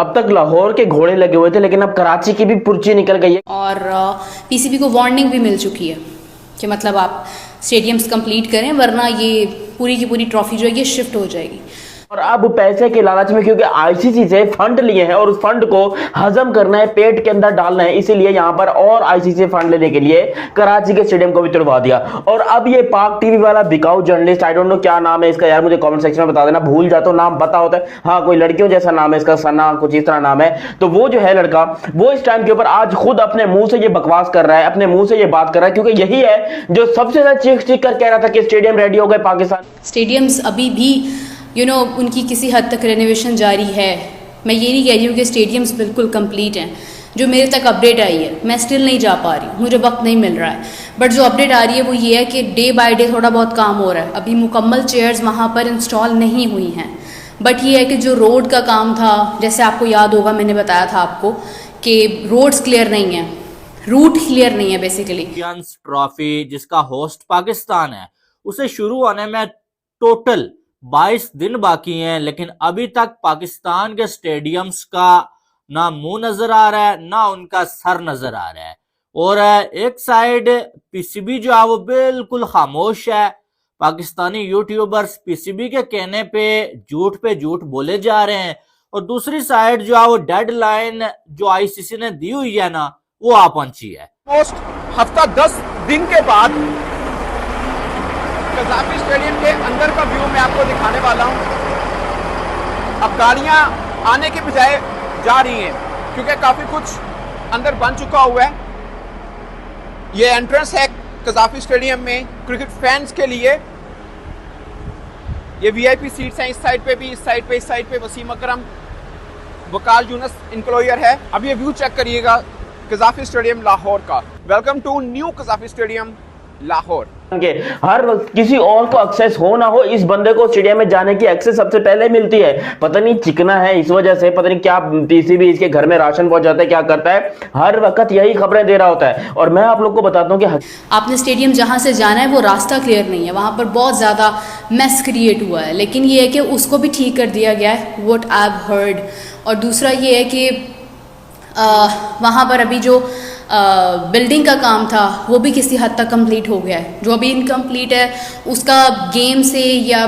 अब तक लाहौर के घोड़े लगे हुए थे, लेकिन अब कराची की भी पुर्जी निकल गई है और पीसीबी को वार्निंग भी मिल चुकी है कि मतलब आप स्टेडियम्स कंप्लीट करें वरना ये पूरी की पूरी ट्रॉफी जो है ये शिफ्ट हो जाएगी। और अब पैसे के लालच में, क्योंकि आईसीसी से फंड लिए हैं और उस फंड को हजम करना है, पेट के अंदर डालना है, इसीलिए यहां पर और आईसीसी फंड लेने के लिए कराची के स्टेडियम को भी तोड़वा दिया। और अब ये पाक टीवी वाला बिकाऊ जर्नलिस्ट, आई डोंट नो क्या नाम है इसका यार, मुझे कमेंट सेक्शन में बता देना, भूल जाता हूं, नाम पता होता है, हाँ कोई लड़कियों जैसा नाम है इसका, सना कुछ इस तरह नाम है। तो वो जो है लड़का, वो इस टाइम के ऊपर आज खुद अपने मुंह से ये बकवास कर रहा है, अपने मुंह से ये बात कर रहा है, क्योंकि यही है जो सबसे ज्यादा चीख चीख कर कह रहा था कि स्टेडियम रेडी हो गए पाकिस्तान। स्टेडियम्स अभी भी उनकी किसी हद तक रेनोवेशन जारी है। मैं ये नहीं कह रही हूँ कि स्टेडियम्स बिल्कुल कंप्लीट हैं। जो मेरे तक अपडेट आई है, मैं स्टिल नहीं जा पा रही हूँ, मुझे वक्त नहीं मिल रहा है, बट जो अपडेट आ रही है वो ये है कि डे बाय डे थोड़ा बहुत काम हो रहा है। अभी मुकम्मल चेयर्स वहाँ पर इंस्टॉल नहीं हुई हैं, बट ये है कि जो रोड का काम था, जैसे आपको याद होगा मैंने बताया था आपको कि रोड्स क्लियर नहीं है, रूट क्लियर नहीं है बेसिकली। चैंपियंस ट्रॉफी जिसका होस्ट पाकिस्तान है, उसे शुरू होने में टोटल 22 दिन बाकी हैं, लेकिन अभी तक पाकिस्तान के स्टेडियम्स का ना मुंह नजर आ रहा है ना उनका सर नजर आ रहा है। और एक साइड पीसीबी जो है वो बिल्कुल खामोश है। पाकिस्तानी यूट्यूबर्स पीसीबी के कहने पे झूठ बोले जा रहे हैं, और दूसरी साइड जो है वो डेडलाइन जो आईसीसी ने दी हुई है ना, वो आ पहुंची है। हफ्ता 10 दिन के बाद कज़ाफ़ी स्टेडियम के अंदर का व्यू मैं आपको दिखाने वाला हूं। अब गाड़ियां आने के बजाय जा रही हैं, क्योंकि काफी कुछ अंदर बन चुका हुआ है। ये एंट्रेंस है कज़ाफ़ी स्टेडियम में क्रिकेट फैंस के लिए। ये वीआईपी सीट्स हैं, इस साइड पे भी, इस साइड पे वसीम अकरम, वकाल यूनुस इंक्लोयर है। अब ये व्यू चेक करिएगा कज़ाफ़ी स्टेडियम लाहौर का। Welcome to new Gaddafi stadium Lahore. हर किसी और को एक्सेस हो ना हो, इस बंदे को स्टेडियम में जाने की एक्सेस सबसे पहले मिलती है। पता नहीं चिकना है इस वजह से, पता नहीं क्या पीसीबी इसके घर में राशन पहुंचाता है, क्या करता है, हर वक्त यही खबरें दे रहा होता है। और मैं आप लोग को बताता हूं कि आपने स्टेडियम जहां से जाना है वो रास्ता क्लियर नहीं है, वहां पर बहुत ज़्यादा मेस क्रिएट हुआ है, लेकिन ये है कि उसको भी ठीक कर दिया गया है, व्हाट आई हैव हर्ड। और दूसरा ये है कि वहाँ पर अभी जो बिल्डिंग का काम था वो भी किसी हद तक कंप्लीट हो गया है। जो अभी इनकम्प्लीट है उसका गेम से या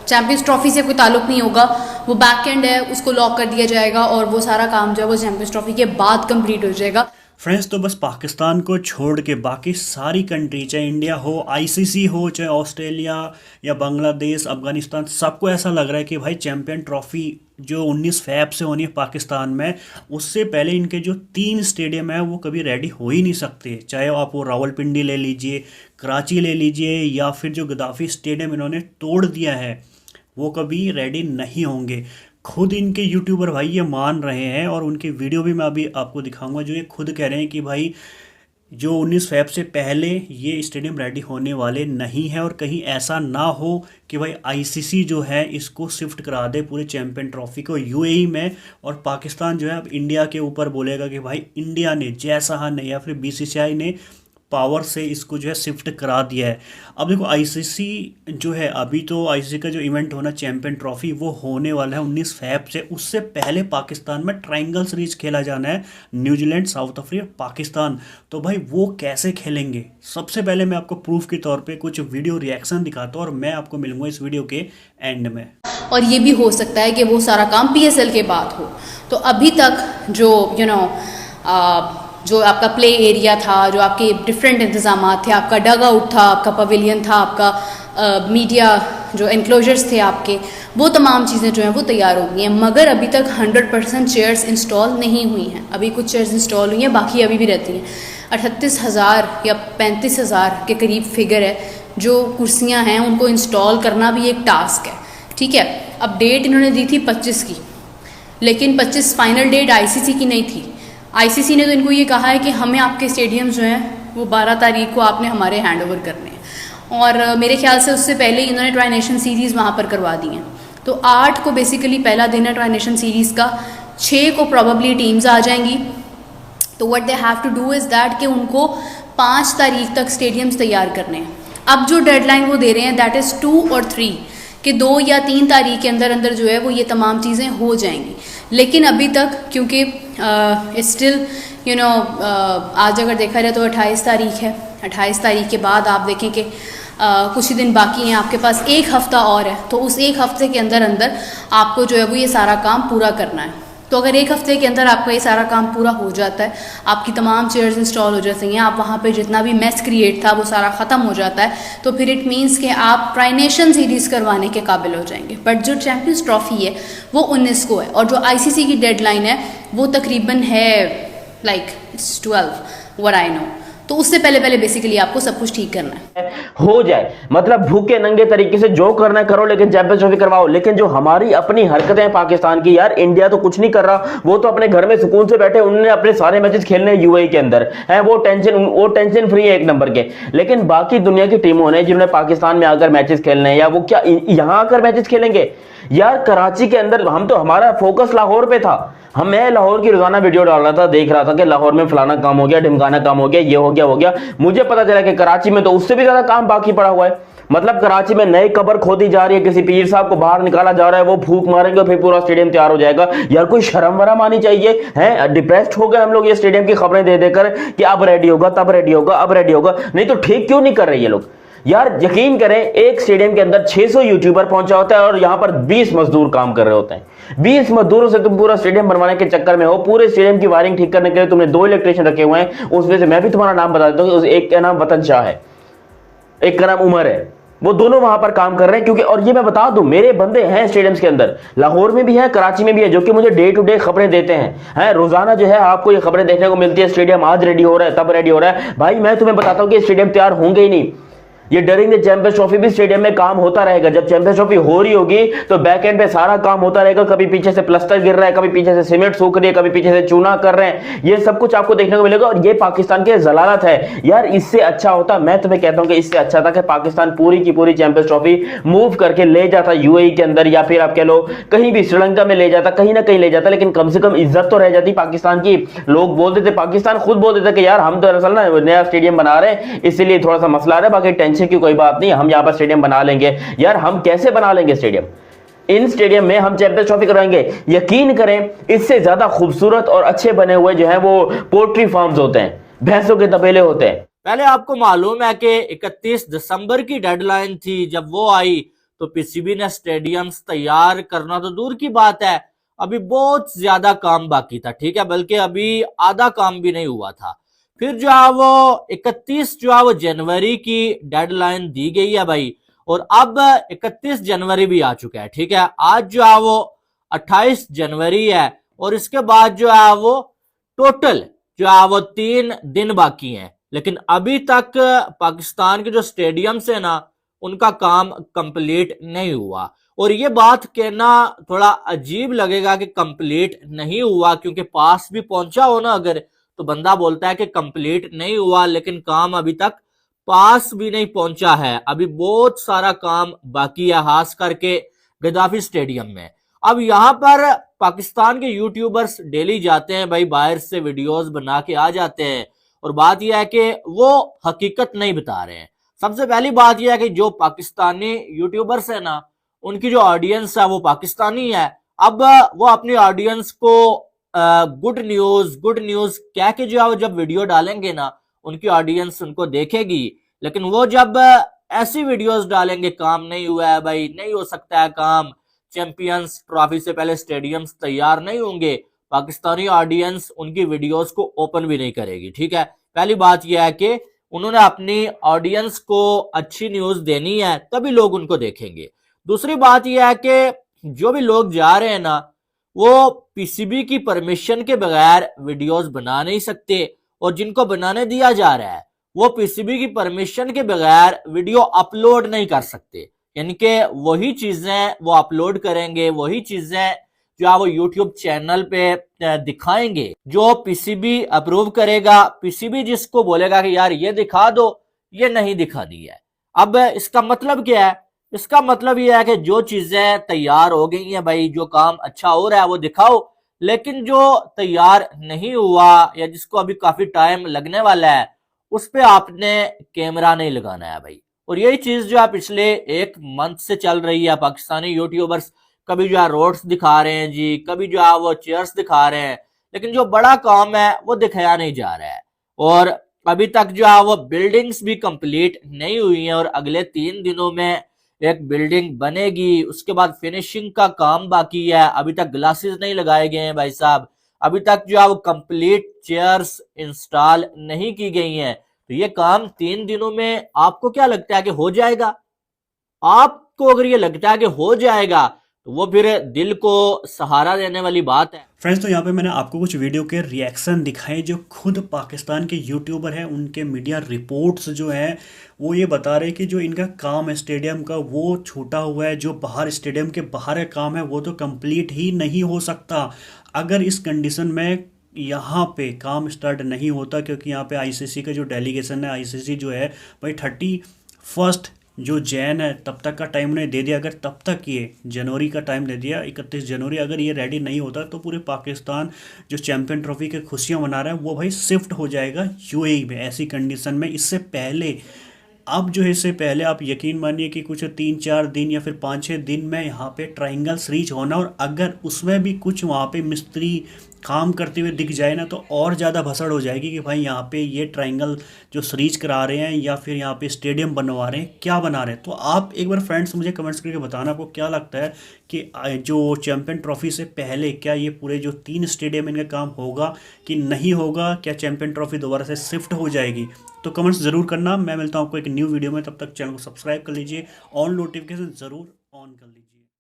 चैंपियंस ट्रॉफी से कोई ताल्लुक नहीं होगा, वो बैक एंड है, उसको लॉक कर दिया जाएगा और वो सारा काम जो है वो चैंपियंस ट्रॉफी के बाद कंप्लीट हो जाएगा। फ्रेंड्स, तो बस पाकिस्तान को छोड़ के बाकी सारी कंट्री, चाहे इंडिया हो, आईसीसी हो, चाहे ऑस्ट्रेलिया या बांग्लादेश, अफगानिस्तान, सबको ऐसा लग रहा है कि भाई चैंपियन ट्रॉफी जो 19 फ़रवरी से होनी है पाकिस्तान में, उससे पहले इनके जो 3 स्टेडियम है वो कभी रेडी हो ही नहीं सकते। चाहे आप वो रावलपिंडी ले लीजिए, कराची ले लीजिए, या फिर जो गद्दाफी स्टेडियम इन्होंने तोड़ दिया है वो कभी रेडी नहीं होंगे। खुद इनके यूट्यूबर भाई ये मान रहे हैं, और उनकी वीडियो भी मैं अभी आपको दिखाऊंगा, जो ये खुद कह रहे हैं कि भाई जो 19 फ़रवरी से पहले ये स्टेडियम रेडी होने वाले नहीं है, और कहीं ऐसा ना हो कि भाई आईसीसी जो है इसको शिफ्ट करा दे पूरे चैंपियन ट्रॉफी को यूएई में, और पाकिस्तान जो है अब इंडिया के ऊपर बोलेगा कि भाई इंडिया ने, जैसा ने या फिर बीसीसीआई ने पावर से इसको जो है शिफ्ट करा दिया है। अब देखो आईसीसी जो है, अभी तो आईसीसी का जो इवेंट होना चैंपियन ट्रॉफी वो होने वाला है 19 फ़रवरी से। उससे पहले पाकिस्तान में ट्रायंगल सीरीज खेला जाना है, न्यूजीलैंड, साउथ अफ्रीका, पाकिस्तान। तो भाई वो कैसे खेलेंगे? सबसे पहले मैं आपको प्रूफ के तौर पे कुछ वीडियो रिएक्शन दिखाता हूँ, और मैं आपको मिलूंगा इस वीडियो के एंड में। और ये भी हो सकता है कि वो सारा काम पीएसएल के बाद हो। तो अभी तक जो जो आपका प्ले एरिया था, जो आपके डिफरेंट इंतज़ाम थे, आपका डग आउट था, आपका पवेलियन था, आपका मीडिया जो एनक्लोजर्स थे आपके, वो तमाम चीज़ें जो हैं वो तैयार हो गई हैं, मगर अभी तक 100% चेयर्स इंस्टॉल नहीं हुई हैं। अभी कुछ चेयर्स इंस्टॉल हुई हैं, बाकी अभी भी रहती हैं। 38,000 या 35,000 के करीब फिगर है जो कुर्सियाँ हैं, उनको इंस्टॉल करना भी एक टास्क है। ठीक है, अब डेट इन्होंने दी थी 25 की, लेकिन 25 फाइनल डेट आईसीसी की नहीं थी। आईसीसी ने तो इनको ये कहा है कि हमें आपके स्टेडियम जो हैं वो 12 तारीख को आपने हमारे हैंड ओवर करने हैं, और मेरे ख्याल से उससे पहले इन्होंने ट्राई नेशन सीरीज़ वहाँ पर करवा दी हैं। तो 8 को बेसिकली पहला दिन है ट्राई नेशन सीरीज़ का, 6 को प्रॉबली टीम्स आ जाएंगी। तो what they have to do is that कि उनको 5 तारीख तक स्टेडियम्स तैयार करने हैं। अब जो डेडलाइन वो दे रहे हैं दैट इज़ 2 और 3, कि 2 या 3 तारीख के अंदर अंदर जो है वो ये तमाम चीज़ें हो जाएंगी। लेकिन अभी तक क्योंकि स्टिल आज अगर देखा जाए तो 28 तारीख है, 28 तारीख के बाद आप देखें कि कुछ ही दिन बाकी हैं, आपके पास एक हफ़्ता और है, तो उस एक हफ़्ते के अंदर अंदर आपको जो है वो ये सारा काम पूरा करना है। तो अगर एक हफ़्ते के अंदर आपका ये सारा काम पूरा हो जाता है, आपकी तमाम चेयर्स इंस्टॉल हो जाती हैं, आप वहाँ पे जितना भी मेस क्रिएट था वो सारा ख़त्म हो जाता है, तो फिर इट मीन्स कि आप ट्राई नेशन सीरीज़ करवाने के काबिल हो जाएंगे। बट जो चैम्पियंस ट्रॉफ़ी है वो 19 को है, और जो ICC की डेडलाइन है वो तकरीबन है like it's 12 what I know. तो उससे पहले बेसिकली आपको सब कुछ ठीक करना है, हो जाए, मतलब भूखे नंगे तरीके से जो करना है करो, लेकिन चैंपियंस ट्रॉफी करवाओ। लेकिन जो हमारी अपनी हरकतें हैं पाकिस्तान की, यार इंडिया तो कुछ नहीं कर रहा, वो तो अपने घर में सुकून से बैठे, उन्होंने अपने सारे मैचेस खेलने UAE के अंदर हैं, वो टेंशन फ्री है एक नंबर के। लेकिन बाकी दुनिया की टीमों ने जिन्होंने पाकिस्तान में आकर मैचेस खेलने हैं, या वो क्या यहां आकर मैचेस खेलेंगे? यार कराची के अंदर हमारा फोकस लाहौर पे था, मैं लाहौर की रोजाना वीडियो डाल रहा था, देख रहा था कि लाहौर में फलाना काम हो गया, ढिमकाना काम हो गया, ये हो गया। मुझे पता चला कि कराची में तो उससे भी ज्यादा काम बाकी पड़ा हुआ है। मतलब कराची में नई कब्र खोदी जा रही है, किसी पीर साहब को बाहर निकाला जा रहा है, वो फूंक मारेंगे और फिर पूरा स्टेडियम तैयार हो जाएगा। यार कोई शर्म वरम आनी चाहिए है। डिप्रेस्ड हो गए हम लोग ये स्टेडियम की खबरें दे देकर कि अब रेडी होगा, तब रेडी होगा, अब रेडी होगा। नहीं तो ठीक क्यों नहीं कर रहे ये लोग? यार यकीन करें, एक स्टेडियम के अंदर 600 यूट्यूबर पहुंचा होता है और यहां पर 20 मजदूर काम कर रहे होते हैं। 20 मजदूरों से तुम पूरा स्टेडियम बनवाने के चक्कर में हो। पूरे स्टेडियम की वायरिंग ठीक करने के लिए तुमने 2 इलेक्ट्रिशियन रखे हुए हैं। उसमें से मैं भी तुम्हारा नाम बता देता हूं, एक का नाम वतन शाह है, एक का नाम उमर है। वो दोनों वहां पर काम कर रहे हैं क्योंकि, और ये मैं बता दूं, मेरे बंदे हैं स्टेडियम्स के अंदर, लाहौर में भी है, कराची में भी है, जो कि मुझे डे टू डे खबरें देते हैं। रोजाना जो है आपको ये खबरें देखने को मिलती है, स्टेडियम आज रेडी हो रहा है, तब रेडी हो रहा है। भाई मैं तुम्हें बताता हूं कि स्टेडियम तैयार होंगे ही नहीं। ये डरिंग चैंपियंस ट्रॉफी भी स्टेडियम में काम होता रहेगा। जब चैंपियंस ट्रॉफी हो रही होगी तो बैक एंड पे सारा काम होता रहेगा। कभी पीछे से प्लास्टर गिर रहा है, कभी पीछे से सीमेंट सूख रही है, कभी पीछे से चूना कर रहे हैं, ये सब कुछ आपको देखने को मिलेगा। और ये पाकिस्तान की जलालत है यार। इससे अच्छा होता, मैं तुम्हें कहता हूं कि इससे अच्छा था कि पाकिस्तान पूरी की पूरी चैंपियंस ट्रॉफी मूव करके ले जाता UAE के अंदर, या फिर आप कह लो कहीं भी श्रीलंका में ले जाता, कहीं ना कहीं ले जाता, लेकिन कम से कम इज्जत तो रह जाती पाकिस्तान की। लोग बोलते थे, पाकिस्तान खुद बोलते थे कि यार हम दरअसल ना नया स्टेडियम बना रहे हैं, इसीलिए थोड़ा सा मसला आ रहा है, बाकी टेंशन की कोई बात नहीं, हम यहां पर स्टेडियम बना लेंगे। यार हम कैसे बना लेंगे स्टेडियम? इन स्टेडियम में हम चैंपियंस ट्रॉफी करवाएंगे। यकीन करें, इससे ज्यादा खूबसूरत और अच्छे बने हुए जो है वो पोल्ट्री फार्म्स होते हैं, भैंसों के तबेले होते हैं। पहले आपको मालूम है कि 31 दिसंबर की डेडलाइन थी, जब वो आई तो PCB ने स्टेडियम्स तैयार करना तो दूर की बात है, अभी बहुत ज्यादा काम बाकी था, ठीक है, बल्कि अभी आधा काम भी नहीं हुआ था। फिर जो है वो 31 जो है वो जनवरी की डेडलाइन दी गई है भाई, और अब 31 जनवरी भी आ चुका है, ठीक है। आज जो है वो 28 जनवरी है, और इसके बाद जो है वो टोटल जो है वो 3 दिन बाकी हैं। लेकिन अभी तक पाकिस्तान के जो स्टेडियम्स है ना, उनका काम कंप्लीट नहीं हुआ। और ये बात कहना थोड़ा अजीब लगेगा कि कंप्लीट नहीं हुआ, क्योंकि पास भी पहुंचा हो ना अगर, तो बंदा बोलता है कि कंप्लीट नहीं हुआ, लेकिन काम अभी तक पास भी नहीं पहुंचा है। अभी बहुत सारा काम बाकी है, खास करके गद्दाफी स्टेडियम में। अब यहाँ पर पाकिस्तान के यूट्यूबर्स डेली जाते हैं भाई, बाहर से वीडियोस बना के आ जाते हैं, और बात यह है कि वो हकीकत नहीं बता रहे हैं। सबसे पहली बात यह है कि जो पाकिस्तानी यूट्यूबर्स है ना, उनकी जो ऑडियंस है वो पाकिस्तानी है। अब वो अपनी ऑडियंस को गुड न्यूज कह के जो है वो जब वीडियो डालेंगे ना, उनकी ऑडियंस उनको देखेगी। लेकिन वो जब ऐसी वीडियोस डालेंगे, काम नहीं हुआ है भाई, नहीं हो सकता है काम, चैंपियंस ट्रॉफी से पहले स्टेडियम्स तैयार नहीं होंगे, पाकिस्तानी ऑडियंस उनकी वीडियोस को ओपन भी नहीं करेगी, ठीक है। पहली बात यह है कि उन्होंने अपनी ऑडियंस को अच्छी न्यूज देनी है, तभी लोग उनको देखेंगे। दूसरी बात यह है कि जो भी लोग जा रहे हैं ना, वो PCB की परमिशन के बगैर वीडियोस बना नहीं सकते, और जिनको बनाने दिया जा रहा है वो PCB की परमिशन के बगैर वीडियो अपलोड नहीं कर सकते। यानी कि वही चीजें वो अपलोड करेंगे, वही चीजें जो है वो यूट्यूब चैनल पे दिखाएंगे जो PCB अप्रूव करेगा। PCB जिसको बोलेगा कि यार ये दिखा दो, ये नहीं दिखानी है। अब इसका मतलब क्या है? इसका मतलब यह है कि जो चीजें तैयार हो गई हैं भाई, जो काम अच्छा हो रहा है वो दिखाओ, लेकिन जो तैयार नहीं हुआ या जिसको अभी काफी टाइम लगने वाला है, उस पे आपने कैमरा नहीं लगाना है भाई। और यही चीज जो है पिछले 1 मंथ से चल रही है। पाकिस्तानी यूट्यूबर्स कभी जो है रोड्स दिखा रहे हैं जी, कभी जो है वो चेयर्स दिखा रहे हैं, लेकिन जो बड़ा काम है वो दिखाया नहीं जा रहा है। और अभी तक जो है वो बिल्डिंग्स भी कंप्लीट नहीं हुई हैं और अगले 3 दिनों में एक बिल्डिंग बनेगी, उसके बाद फिनिशिंग का काम बाकी है। अभी तक ग्लासेस नहीं लगाए गए हैं भाई साहब, अभी तक जो है वो कंप्लीट चेयर्स इंस्टॉल नहीं की गई हैं। तो ये काम 3 दिनों में आपको क्या लगता है कि हो जाएगा? आपको अगर ये लगता है कि हो जाएगा तो वो फिर दिल को सहारा देने वाली बात है। फ्रेंड्स, तो यहाँ पे मैंने आपको कुछ वीडियो के रिएक्शन दिखाए जो खुद पाकिस्तान के यूट्यूबर हैं, उनके मीडिया रिपोर्ट्स जो हैं वो ये बता रहे हैं कि जो इनका काम है स्टेडियम का वो छूटा हुआ है, जो बाहर स्टेडियम के बाहर का काम है वो तो कंप्लीट ही नहीं हो सकता अगर इस कंडीशन में यहाँ पे काम स्टार्ट नहीं होता, क्योंकि यहाँ पे आईसीसी का जो डेलीगेशन है, आईसीसी जो है भाई 31 जो जैन है तब तक का टाइम उन्हें दे दिया। अगर तब तक ये जनवरी का टाइम दे दिया 31 जनवरी, अगर ये रेडी नहीं होता तो पूरे पाकिस्तान जो चैंपियन ट्रॉफी के खुशियां मना रहा है वो भाई शिफ्ट हो जाएगा यूएई में। ऐसी कंडीशन में इससे पहले अब जो है इससे पहले आप यकीन मानिए कि कुछ 3-4 दिन या फिर 5-6 दिन में यहाँ पे ट्रायंगल सीरीज होना, और अगर उसमें भी कुछ वहाँ पे मिस्त्री काम करते हुए दिख जाए ना तो और ज़्यादा भसड़ हो जाएगी कि भाई यहाँ पे ये ट्रायंगल जो सीरीज करा रहे हैं या फिर यहाँ पे स्टेडियम बनवा रहे हैं, क्या बना रहे हैं। तो आप एक बार फ्रेंड्स मुझे कमेंट्स करके बताना आपको क्या लगता है कि जो चैंपियन ट्रॉफी से पहले क्या ये पूरे जो 3 स्टेडियम इनका काम होगा कि नहीं होगा, क्या चैंपियन ट्रॉफी दोबारा से शिफ्ट हो जाएगी। तो कमेंट्स ज़रूर करना। मैं मिलता हूँ आपको एक न्यू वीडियो में, तब तक चैनल को सब्सक्राइब कर लीजिए, ऑन नोटिफिकेशन ज़रूर ऑन कर लीजिए।